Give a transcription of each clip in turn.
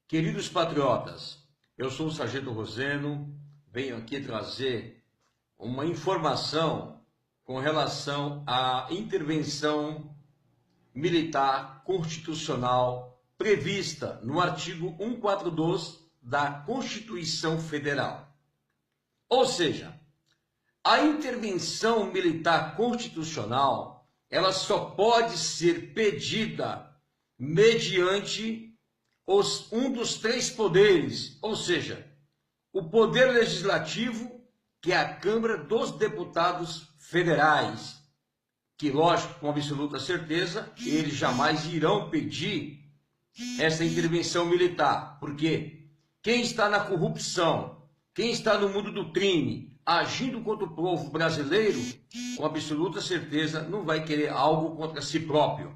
Queridos patriotas, eu sou o Sargento Roseno, venho aqui trazer uma informação com relação à intervenção militar constitucional prevista no artigo 142 da Constituição Federal. Ou seja, a intervenção militar constitucional, ela só pode ser pedida mediante um dos três poderes, ou seja, o poder legislativo, que é a Câmara dos Deputados Federais, que, lógico, com absoluta certeza, eles jamais irão pedir essa intervenção militar, porque quem está na corrupção, quem está no mundo do crime, agindo contra o povo brasileiro, com absoluta certeza não vai querer algo contra si próprio.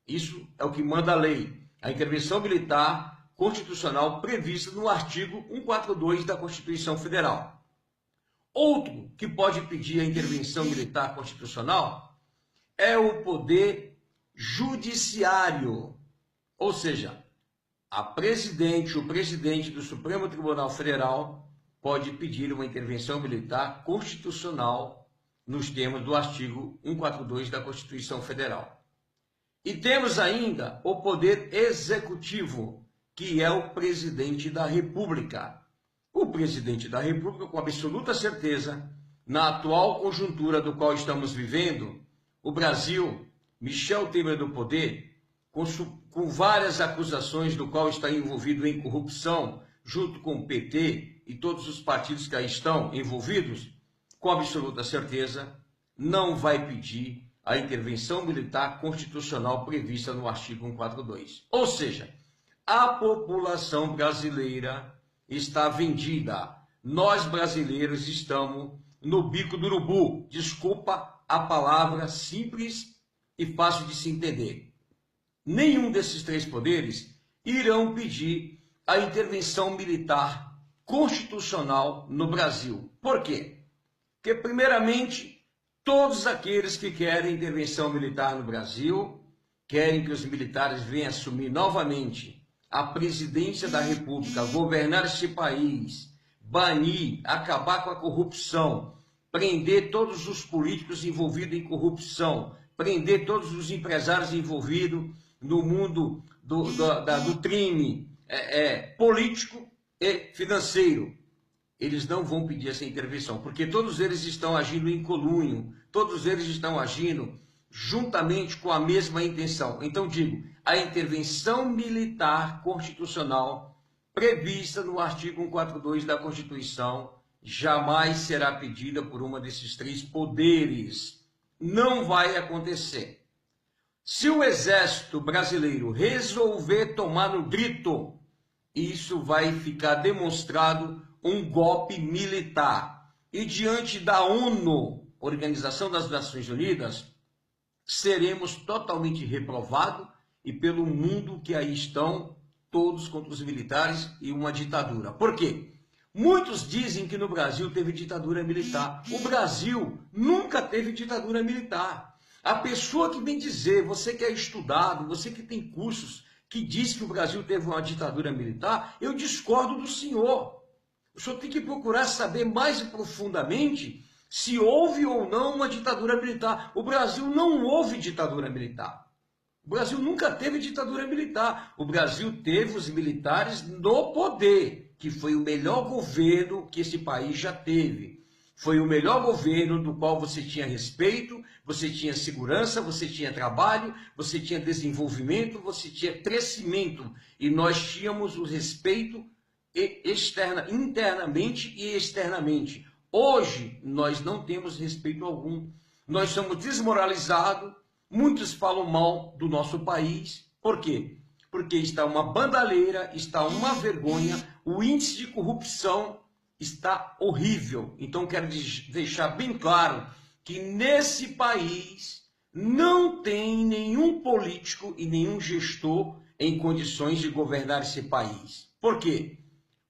Isso é o que manda a lei. A intervenção militar constitucional prevista no artigo 142 da Constituição Federal. Outro que pode pedir a intervenção militar constitucional é o poder judiciário, ou seja, o presidente do Supremo Tribunal Federal pode pedir uma intervenção militar constitucional nos termos do artigo 142 da Constituição Federal. E temos ainda o poder executivo, que é o presidente da República. O presidente da República, com absoluta certeza, na atual conjuntura do qual estamos vivendo, o Brasil, Michel Temer do poder, com várias acusações do qual está envolvido em corrupção, junto com o PT e todos os partidos que aí estão envolvidos, com absoluta certeza, não vai pedir a intervenção militar constitucional prevista no artigo 142. Ou seja, a população brasileira está vendida. Nós brasileiros estamos no bico do urubu. Desculpa a palavra simples e fácil de se entender. Nenhum desses três poderes irão pedir a intervenção militar constitucional no Brasil. Por quê? Porque, primeiramente, todos aqueles que querem intervenção militar no Brasil, querem que os militares venham assumir novamente a presidência da República, governar este país, banir, acabar com a corrupção, prender todos os políticos envolvidos em corrupção, prender todos os empresários envolvidos no mundo do crime político e financeiro. Eles não vão pedir essa intervenção, porque todos eles estão agindo em conluio, todos eles estão agindo juntamente com a mesma intenção. Então digo, a intervenção militar constitucional prevista no artigo 142 da Constituição jamais será pedida por uma desses três poderes. Não vai acontecer. Se o Exército Brasileiro resolver tomar no grito, isso vai ficar demonstrado um golpe militar. E diante da ONU, Organização das Nações Unidas, seremos totalmente reprovados e pelo mundo que aí estão, todos contra os militares e uma ditadura. Por quê? Muitos dizem que no Brasil teve ditadura militar. O Brasil nunca teve ditadura militar. A pessoa que vem dizer, você que é estudado, você que tem cursos, que diz que o Brasil teve uma ditadura militar, eu discordo do senhor. O senhor tem que procurar saber mais profundamente se houve ou não uma ditadura militar. O Brasil não houve ditadura militar. O Brasil nunca teve ditadura militar. O Brasil teve os militares no poder, que foi o melhor governo que esse país já teve. Foi o melhor governo do qual você tinha respeito, você tinha segurança, você tinha trabalho, você tinha desenvolvimento, você tinha crescimento. E nós tínhamos o respeito internamente e externamente. Hoje, nós não temos respeito algum. Nós somos desmoralizados. Muitos falam mal do nosso país. Por quê? Porque está uma bandalheira, está uma vergonha, o índice de corrupção está horrível. Então, quero deixar bem claro que nesse país não tem nenhum político e nenhum gestor em condições de governar esse país. Por quê?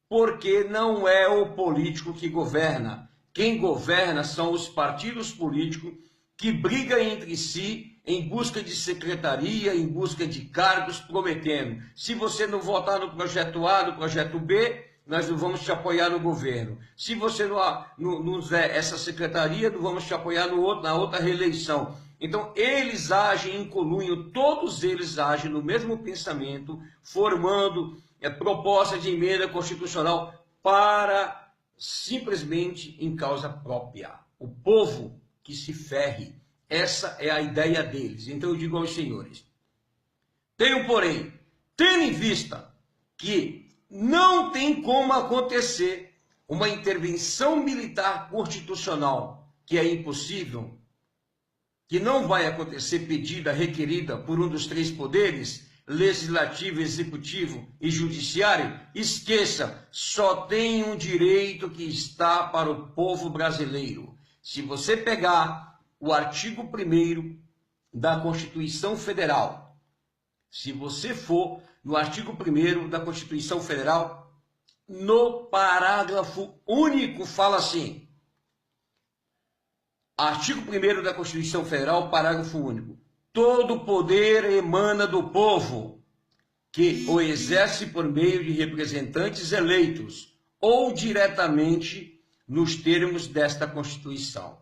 Porque não é o político que governa. Quem governa são os partidos políticos que brigam entre si em busca de secretaria, em busca de cargos, prometendo: se você não votar no projeto A, no projeto B, nós não vamos te apoiar no governo. Se você não der essa secretaria, não vamos te apoiar na outra reeleição. Então, eles agem em conluio, todos eles agem no mesmo pensamento, formando proposta de emenda constitucional para simplesmente em causa própria. O povo que se ferre. Essa é a ideia deles. Então eu digo aos senhores: tenho, porém, tendo em vista que não tem como acontecer uma intervenção militar constitucional, que é impossível, que não vai acontecer pedida, requerida por um dos três poderes, legislativo, executivo e judiciário, esqueça, só tem um direito que está para o povo brasileiro. Se você pegar o artigo 1º da Constituição Federal, se você for no artigo 1º da Constituição Federal, no parágrafo único fala assim, artigo 1º da Constituição Federal, parágrafo único: todo poder emana do povo, que o exerce por meio de representantes eleitos ou diretamente nos termos desta Constituição.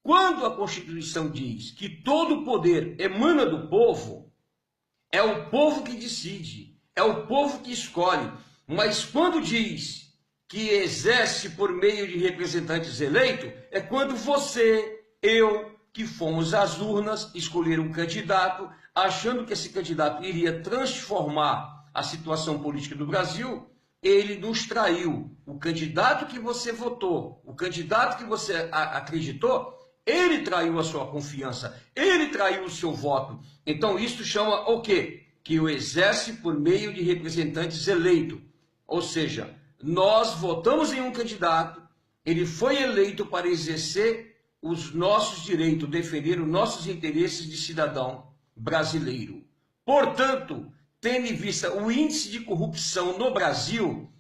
Quando a Constituição diz que todo poder emana do povo, é o povo que decide, é o povo que escolhe. Mas quando diz que exerce por meio de representantes eleitos, é quando você, eu, que fomos às urnas escolher um candidato, achando que esse candidato iria transformar a situação política do Brasil, ele nos traiu. O candidato que você votou, o candidato que você acreditou, ele traiu a sua confiança, ele traiu o seu voto. Então isso chama o quê? Que o exerce por meio de representantes eleitos. Ou seja, nós votamos em um candidato, ele foi eleito para exercer os nossos direitos, defender os nossos interesses de cidadão brasileiro. Portanto, tendo em vista o índice de corrupção no Brasil,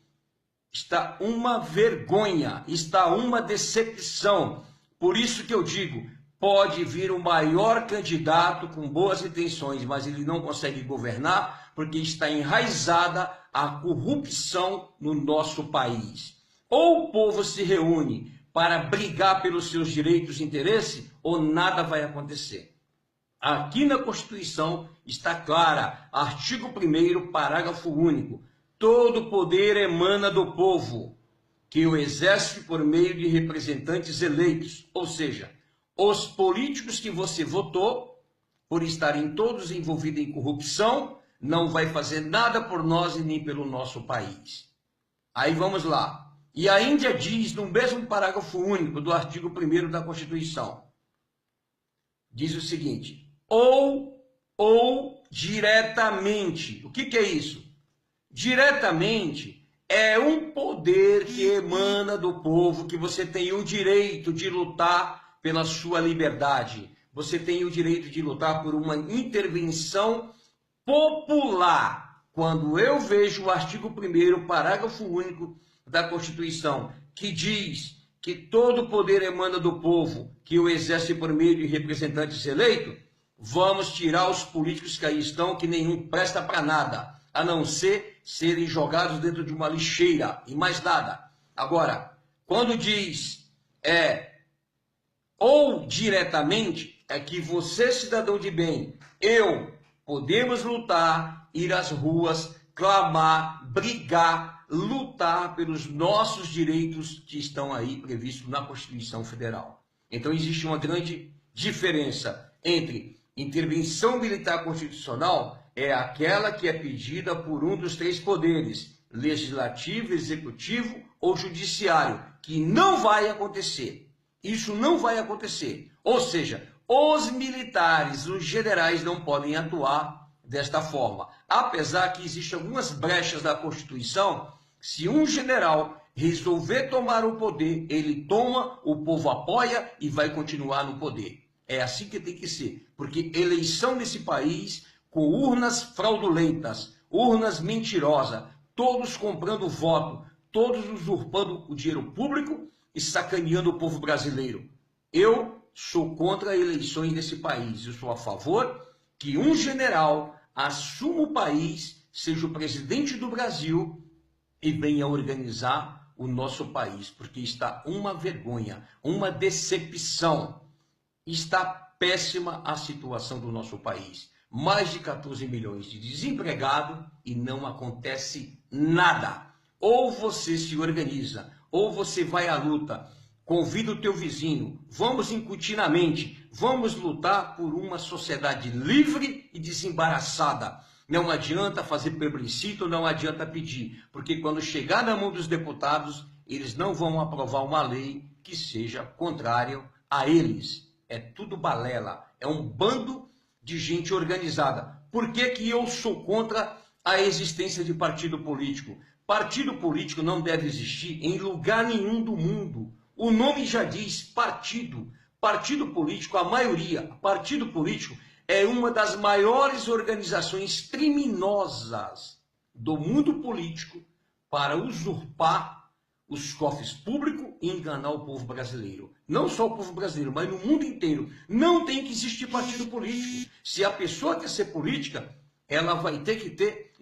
está uma vergonha, está uma decepção. Por isso que eu digo, pode vir o maior candidato com boas intenções, mas ele não consegue governar porque está enraizada a corrupção no nosso país. Ou o povo se reúne para brigar pelos seus direitos e interesses, ou nada vai acontecer. Aqui na Constituição está clara, artigo 1º, parágrafo único: todo poder emana do povo, que o exerce por meio de representantes eleitos, ou seja, os políticos que você votou, por estarem todos envolvidos em corrupção, não vai fazer nada por nós e nem pelo nosso país. Aí vamos lá. E a Índia diz, no mesmo parágrafo único do artigo 1º da Constituição, diz o seguinte: ou diretamente. O que é isso? Diretamente é um poder que emana do povo, que você tem o direito de lutar pela sua liberdade. Você tem o direito de lutar por uma intervenção popular. Quando eu vejo o artigo 1º, parágrafo único da Constituição, que diz que todo poder emana do povo, que o exerce por meio de representantes eleitos, vamos tirar os políticos que aí estão, que nenhum presta para nada, a não ser serem jogados dentro de uma lixeira e mais nada. Agora, quando diz ou diretamente, é que você, cidadão de bem, eu, podemos lutar, ir às ruas, clamar, brigar, lutar pelos nossos direitos que estão aí previstos na Constituição Federal. Então existe uma grande diferença entre intervenção militar constitucional, é aquela que é pedida por um dos três poderes, legislativo, executivo ou judiciário, que não vai acontecer. Isso não vai acontecer. Ou seja, os militares, os generais não podem atuar desta forma. Apesar que existem algumas brechas da Constituição, se um general resolver tomar o poder, ele toma, o povo apoia e vai continuar no poder. É assim que tem que ser, porque eleição nesse país, com urnas fraudulentas, urnas mentirosas, todos comprando voto, todos usurpando o dinheiro público e sacaneando o povo brasileiro. Eu sou contra eleições nesse país. Eu sou a favor que um general assuma o país, seja o presidente do Brasil e venha organizar o nosso país, porque está uma vergonha, uma decepção. Está péssima a situação do nosso país. Mais de 14 milhões de desempregados e não acontece nada. Ou você se organiza, ou você vai à luta, convida o teu vizinho, vamos incutir na mente, vamos lutar por uma sociedade livre e desembaraçada. Não adianta fazer plebiscito, não adianta pedir, porque quando chegar na mão dos deputados, eles não vão aprovar uma lei que seja contrária a eles. É tudo balela, é um bando de gente organizada. Por que que eu sou contra a existência de partido político? Partido político não deve existir em lugar nenhum do mundo. O nome já diz partido. Partido político, a maioria, partido político é uma das maiores organizações criminosas do mundo político para usurpar os cofres públicos e enganar o povo brasileiro. Não só o povo brasileiro, mas no mundo inteiro. Não tem que existir partido político. Se a pessoa quer ser política, ela vai ter que ter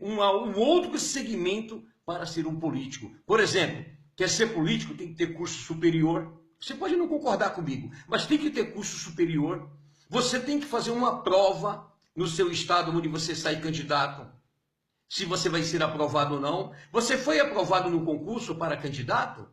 um outro segmento para ser um político. Por exemplo, quer ser político, tem que ter curso superior. Você pode não concordar comigo, mas tem que ter curso superior. Você tem que fazer uma prova no seu estado onde você sai candidato. Se você vai ser aprovado ou não. Você foi aprovado no concurso para candidato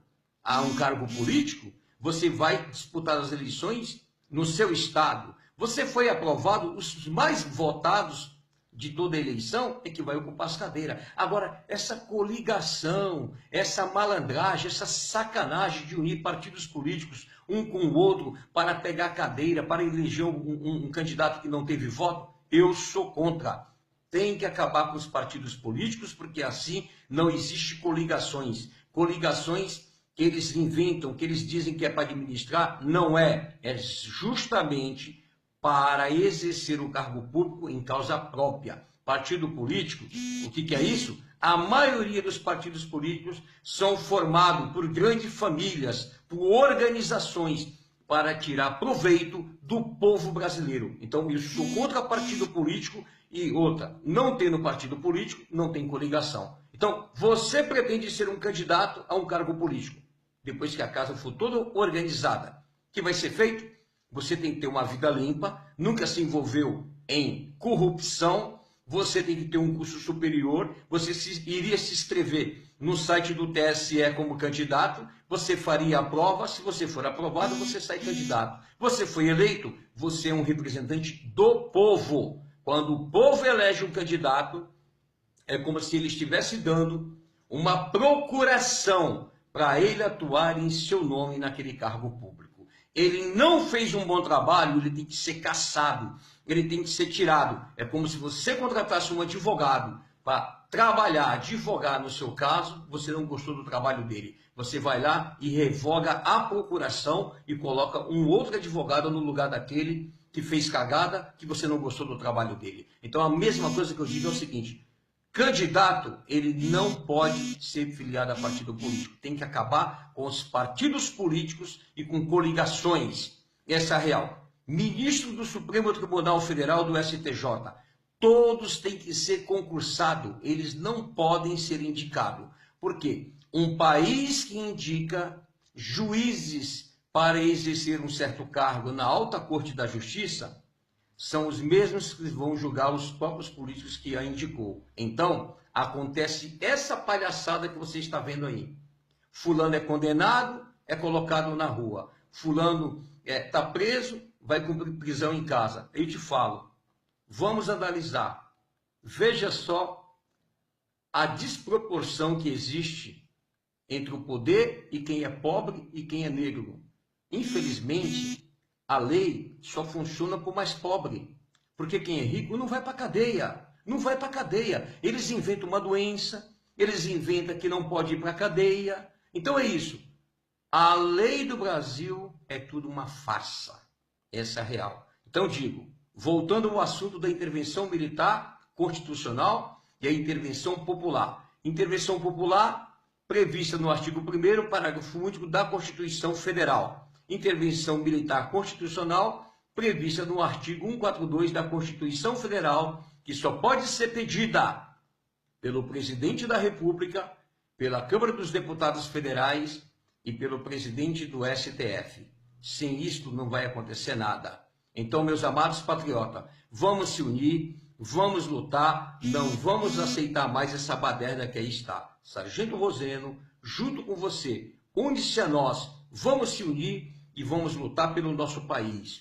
a um cargo político? Você vai disputar as eleições no seu estado. Você foi aprovado, os mais votados de toda a eleição é que vai ocupar as cadeiras. Agora, essa coligação, essa malandragem, essa sacanagem de unir partidos políticos um com o outro para pegar cadeira, para eleger um candidato que não teve voto, eu sou contra. Tem que acabar com os partidos políticos, porque assim não existe coligações. Coligações que eles inventam, que eles dizem que é para administrar, não é. É justamente para exercer o cargo público em causa própria. Partido político, o que é isso? A maioria dos partidos políticos são formados por grandes famílias, por organizações, para tirar proveito do povo brasileiro. Então, eu sou contra partido político e outra, não tendo partido político, não tem coligação. Então, você pretende ser um candidato a um cargo político. Depois que a casa for toda organizada, o que vai ser feito? Você tem que ter uma vida limpa, nunca se envolveu em corrupção, você tem que ter um curso superior, você iria se inscrever no site do TSE como candidato, você faria a prova, se você for aprovado, você sai candidato. Você foi eleito, você é um representante do povo. Quando o povo elege um candidato, é como se ele estivesse dando uma procuração para ele atuar em seu nome naquele cargo público. Ele não fez um bom trabalho, ele tem que ser cassado, ele tem que ser tirado. É como se você contratasse um advogado para trabalhar, advogar no seu caso, você não gostou do trabalho dele. Você vai lá e revoga a procuração e coloca um outro advogado no lugar daquele que fez cagada, que você não gostou do trabalho dele. Então a mesma coisa que eu digo é o seguinte: candidato, ele não pode ser filiado a partido político. Tem que acabar com os partidos políticos e com coligações. Essa é a real. Ministro do Supremo Tribunal Federal, do STJ, todos têm que ser concursados. Eles não podem ser indicados. Por quê? Um país que indica juízes para exercer um certo cargo na alta corte da justiça são os mesmos que vão julgar os próprios políticos que a indicou. Então, acontece essa palhaçada que você está vendo aí. Fulano é condenado, é colocado na rua. Fulano está preso, vai cumprir prisão em casa. Eu te falo, vamos analisar. Veja só a desproporção que existe entre o poder e quem é pobre e quem é negro. Infelizmente, a lei só funciona para o mais pobre, porque quem é rico não vai para a cadeia, não vai para a cadeia. Eles inventam uma doença, eles inventam que não pode ir para a cadeia. Então é isso. A lei do Brasil é tudo uma farsa. Essa é a real. Então digo, voltando ao assunto da intervenção militar constitucional e a intervenção popular. Intervenção popular prevista no artigo 1º, parágrafo único da Constituição Federal. intervenção militar constitucional prevista no artigo 142 da Constituição Federal, que só pode ser pedida pelo presidente da República, pela Câmara dos Deputados Federais e pelo presidente do STF. Sem isto não vai acontecer nada. Então, meus amados patriotas, vamos se unir, vamos lutar, não vamos aceitar mais essa baderna que aí está. Sargento Roseno, junto com você, une-se a nós, vamos se unir e vamos lutar pelo nosso país.